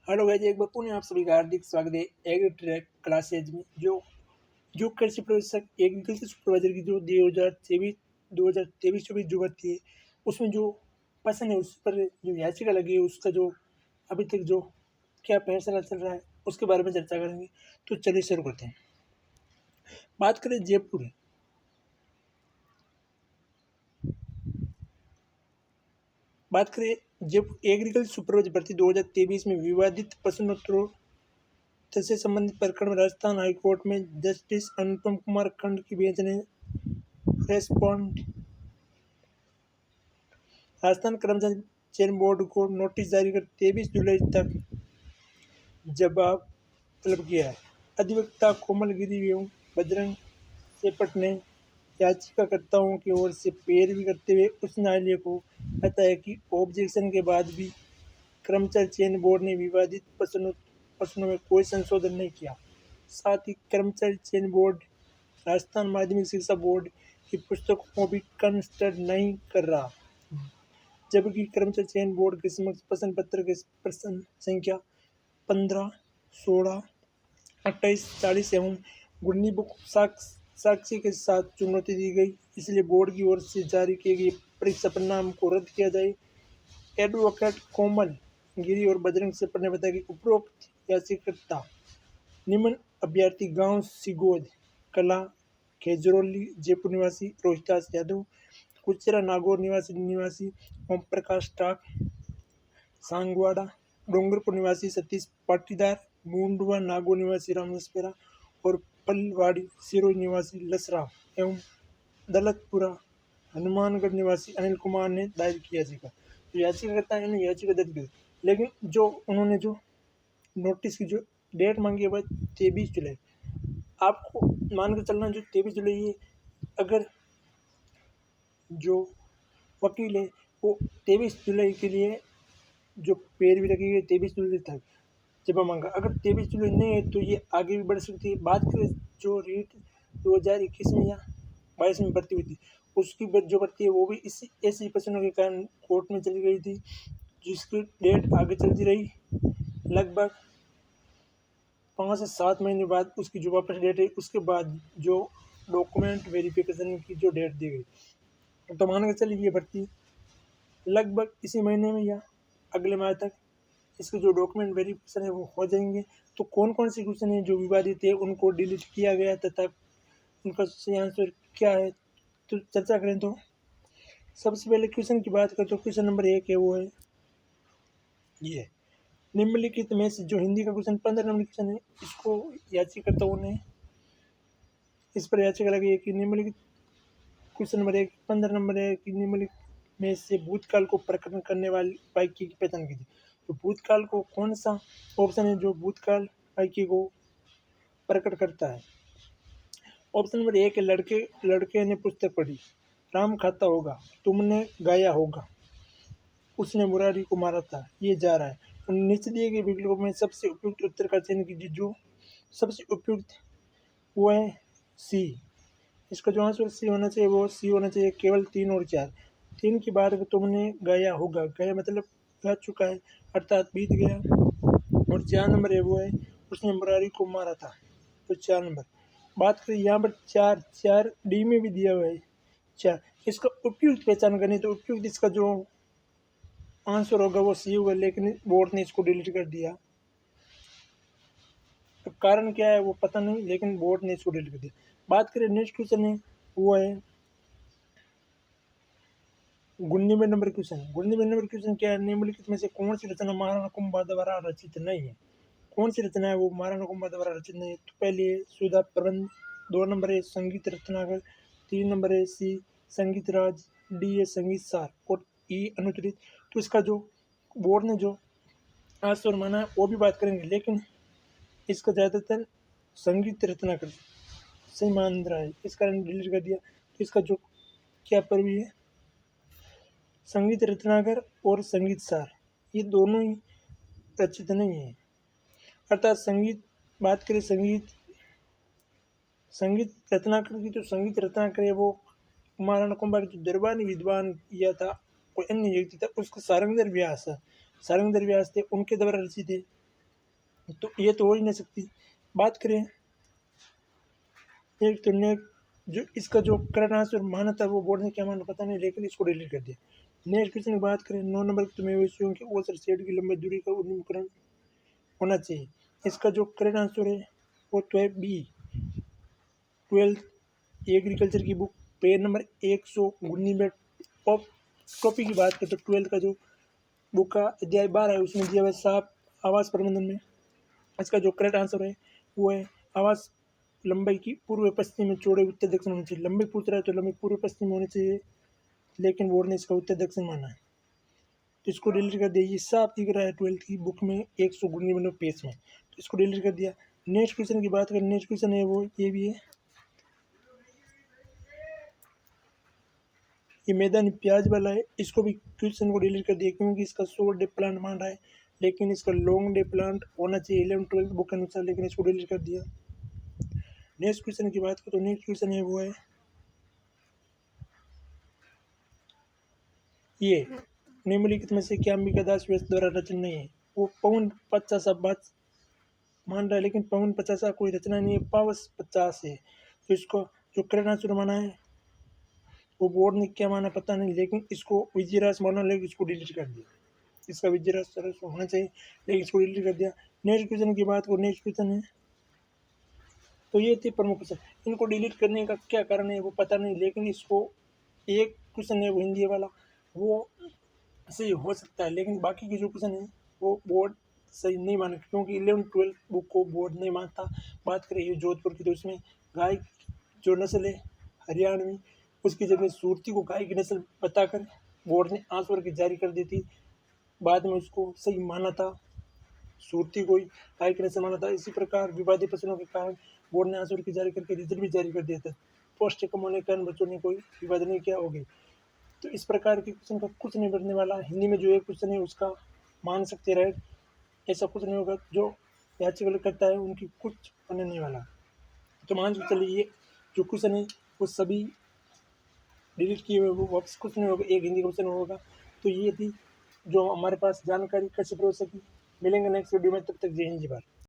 Hello guys, एक बार पुनः आप सभी का हार्दिक स्वागत है एग्री ट्रैक क्लासेज में। जो जो कृषि प्रशिक्षक एग्रीकल्चर सुपरवाइजर की जो 2023-24 जो भर्ती है, उसमें जो पसंद है उस पर जो याचिका लगी है, उसका जो अभी तक जो क्या फैसला चल रहा है उसके बारे में चर्चा करेंगे। तो चलिए शुरू करते हैं। बात करें जयपुर, बात करें जब एग्रीकल्चर सुपरवाइजर भर्ती 2023 में विवादित प्रश्नोत्तरों से संबंधित प्रकरण में राजस्थान हाईकोर्ट में जस्टिस अनुपम कुमार खंड की बेंच ने रेस्पोंड राजस्थान कर्मचारी चयन बोर्ड को नोटिस जारी कर 23 जुलाई तक जवाब तलब किया है। अधिवक्ता कोमल गिरी एवं बजरंग सेपट ने याचिकाकर्ताओं की ओर से पैरवी करते हुए उच्च न्यायालय को बताया कि ऑब्जेक्शन के बाद भी कर्मचारी चयन बोर्ड ने विवादित प्रश्नों में कोई संशोधन नहीं किया। साथ ही कर्मचारी चयन बोर्ड राजस्थान माध्यमिक शिक्षा बोर्ड की पुस्तकों को भी कंसिडर नहीं कर रहा, जबकि कर्मचारी चयन बोर्ड के समक्ष प्रश्न पत्र के प्रश्न संख्या 15, 16, 28, 40 एवं गुणनी बुक साक्षी के साथ चुनौती दी गई, इसलिए बोर्ड की ओर से जारी किए गए परीक्षा परिणाम को रद्द किया जाए। एडवोकेट कोमल गिरी और बजरंग सेपट ने बताया कि उपरोक्त याचिकाकर्ता निम्न अभ्यर्थी गांव सिगोद कला खेजरौली जयपुर निवासी रोहितास यादव, कुचरा नागौर निवासी ओम प्रकाश टाक, सांगवाड़ा डोंगरपुर निवासी सतीश पाटीदार, बूंडवा नागौर निवासी रामस्पेरा और पलवाड़ी सिरोही निवासी लसराम एवं दलतपुरा हनुमानगढ़ निवासी अनिल कुमार ने दायर की याचिका। तो याचिकाकर्ता ने याचिका दर्ज की, लेकिन जो उन्होंने जो नोटिस की जो डेट मांगी है वह 23 जुलाई। आपको मानकर चलना जो 23 जुलाई है, अगर जो वकील है वो 23 जुलाई के लिए जो पैरवी रखी गई 23 जुलाई तक जब मांगा, अगर 23 जुलाई नहीं है तो ये आगे भी बढ़ सकती है। बात करें जो रीट 2021 में या 22 में भर्ती हुई थी, उसकी जो भर्ती है वो भी इसी ऐसी प्रश्नों के कारण कोर्ट में चली गई थी, जिसकी डेट आगे चलती रही। लगभग 5 से 7 महीने बाद उसकी जो वापस डेट है, उसके बाद जो डॉक्यूमेंट वेरिफिकेशन की जो डेट दी गई, तो मान के चलिए ये भर्ती लगभग इसी महीने में या अगले माह तक इसके जो डॉक्यूमेंट वेरिफिकेशन है वो हो जाएंगे। तो कौन कौन से क्वेश्चन है जो विवादित है उनको डिलीट किया गया तथा उनका सही आंसर क्या है, तो चर्चा करें। तो सबसे पहले क्वेश्चन की बात करें तो क्वेश्चन नंबर 1 है वो है ये निम्नलिखित में से जो हिंदी का क्वेश्चन 15 नंबर क्वेश्चन है, इसको याचिकाकर्ताओं ने इस पर याचिका लगी है कि निम्नलिखित क्वेश्चन नंबर 1 15 नंबर है कि निम्नलिखित में से भूतकाल को प्रकट करने वाली वाक्य की पहचान कीजिए। तो भूतकाल को कौन सा ऑप्शन है जो भूतकाल वाक्य को प्रकट करता है? ऑप्शन नंबर 1 है लड़के ने पुस्तक पढ़ी, राम खाता होगा, तुमने गाया होगा, उसने मुरारी को मारा था, ये जा रहा है। तो नीचे दिए गए विकल्पों में सबसे उपयुक्त उत्तर का चयन कीजिए। जो सबसे उपयुक्त वो है सी। इसका जो आंसर सी होना चाहिए वो सी होना चाहिए। केवल 3 और 4। 3 की बात तुमने गाया होगा, गाया मतलब गा चुका है अर्थात बीत गया। और 4 नंबर है वो है उसने मुरारी को मारा था, तो 4 नंबर। बात करें यहाँ पर 4 डी में भी दिया हुआ है 4। इसका उपयुक्त पहचान करनी, तो उपयुक्त इसका जो आंसर होगा वो सी होगा, लेकिन बोर्ड ने इसको डिलीट कर दिया। तो कारण क्या है वो पता नहीं, लेकिन बोर्ड ने इसको डिलीट कर दिया। बात करें नेक्स्ट क्वेश्चन है वो है 19वें नंबर क्वेश्चन। 19वें नंबर क्वेश्चन क्या है? निम्नलिखित में से कौन सी रचना महाराणा कुंभा द्वारा रचित नहीं है? कौन सी रचना है वो महाराणा कुंभा द्वारा रचित नहीं है? तो पहले है सुधा प्रबंध, 2 नंबर है संगीत रत्नाकर, 3 नंबर है सी संगीत राज, डी है संगीत सार और ई अनुत्तरित। तो इसका जो बोर्ड ने जो आंसर माना है वो भी बात करेंगे, लेकिन इसका ज़्यादातर संगीत रत्नाकर सही मान रहा है, इस कारण डिलीट कर दिया। तो इसका जो क्या पर भी है संगीत रत्नाकर और संगीत सार, ये दोनों ही रचित नहीं है। अर्थात संगीत बात करें संगीत रत्नाकर की, तो संगीत रत्नाकर है वो महाराणा कुंभा के जो दरबारी विद्वान किया था कोई अन्य व्यक्ति था, उसका सारंगधर व्यास थे, उनके द्वारा रचित है। तो ये तो हो ही नहीं सकती। बात करें एक तो नेक्स्ट, जो इसका जो करेक्ट आंसर माना था वो बोर्ड ने क्या माना पता नहीं, लेकिन इसको डिलीट कर दिया। नेक्स्ट क्वेश्चन की बात करें 9 नंबर की, तो मैं वैसे कि वो सर सेट की लंबी दूरी का उन्मुखीकरण होना चाहिए। इसका जो करेक्ट आंसर है वो तो है बी, 12th एग्रीकल्चर की बुक पेज नंबर 119 में टॉपिक की बात करें तो 12th का जो बुक का अध्याय 12 है उसमें दिया हुआ है साफ आवास प्रबंधन में। इसका जो करेक्ट आंसर है वो है आवास लंबाई की पूर्व पश्चिम में चौड़े उत्तर दक्षिण होनी चाहिए। लंबी पूछ रहा है तो लंबी पूर्व पश्चिम होनी चाहिए, लेकिन बोर्ड ने इसका उत्तर दक्षिण माना है, तो इसको डिलीट कर दिया। ये साफ दिख रहा है 12th की बुक में 119 पेज में, तो इसको डिलीट कर दिया। नेक्स्ट क्वेश्चन की बात करें, नेक्स्ट क्वेश्चन है वो ये भी है, ये मैदानी प्याज वाला है। इसको भी क्वेश्चन को डिलीट कर दिया क्योंकि इसका शॉर्ट डे प्लांट मान रहा है, लेकिन इसका लॉन्ग डे प्लांट होना चाहिए 11th-12th बुक के अनुसार, लेकिन इसको डिलीट कर दिया। नेक्स्ट क्वेश्चन की बात करें तो नेक्स्ट क्वेश्चन है वो है ये, निम्नलिखित में से क्या अंबिका दास व्यास द्वारा रचना नहीं है। वो पवन 50 बात मान रहा है, लेकिन पवन 50 कोई रचना नहीं है, पावस 50 है। तो इसको जो करेक्ट आंसर माना है वो बोर्ड ने क्या माना पता नहीं, लेकिन इसको विजयरास माना, लेकिन इसको डिलीट कर दिया। इसका विजयरास होना चाहिए, लेकिन इसको डिलीट कर दिया। नेक्स्ट क्वेश्चन की बात करो, नेक्स्ट क्वेश्चन है तो ये थी प्रमुख क्वेश्चन। इनको डिलीट करने का क्या कारण है वो पता नहीं, लेकिन इसको एक क्वेश्चन है वो हिंदी वाला वो सही हो सकता है, लेकिन बाकी के जो क्वेश्चन है वो बोर्ड सही नहीं माना, क्योंकि 11th-12th बुक को बोर्ड नहीं मानता। बात करें ये जोधपुर की, तो उसमें गाय जो नस्ल है हरियाणवी, उसकी जगह सूरती को गाय की नस्ल बताकर बोर्ड ने आंसर की जारी कर दी थी। बाद में उसको सही माना था, सूरती को ही गाय की नस्ल माना था। इसी प्रकार विवादित प्रश्नों के कारण बोर्ड ने आंसर की जारी करके रिजल्ट भी जारी कर दिया था। पोस्ट कम होने के कारण बच्चों ने कोई विवाद नहीं किया होगी। तो इस प्रकार के क्वेश्चन का कुछ नहीं बनने वाला। हिंदी में जो एक क्वेश्चन है उसका मान सकते राइट, ऐसा कुछ नहीं होगा। जो याचिका करता है उनकी कुछ बनने नहीं वाला। तो मान के चलिए ये जो क्वेश्चन है वो सभी डिलीट किए हुए, वो वापस कुछ नहीं होगा, एक हिंदी क्वेश्चन होगा। तो ये थी जो हमारे पास जानकारी कैसे प्रोसेस की। मिलेंगे नेक्स्ट वीडियो में, तब तक जय हिंद जी भारत।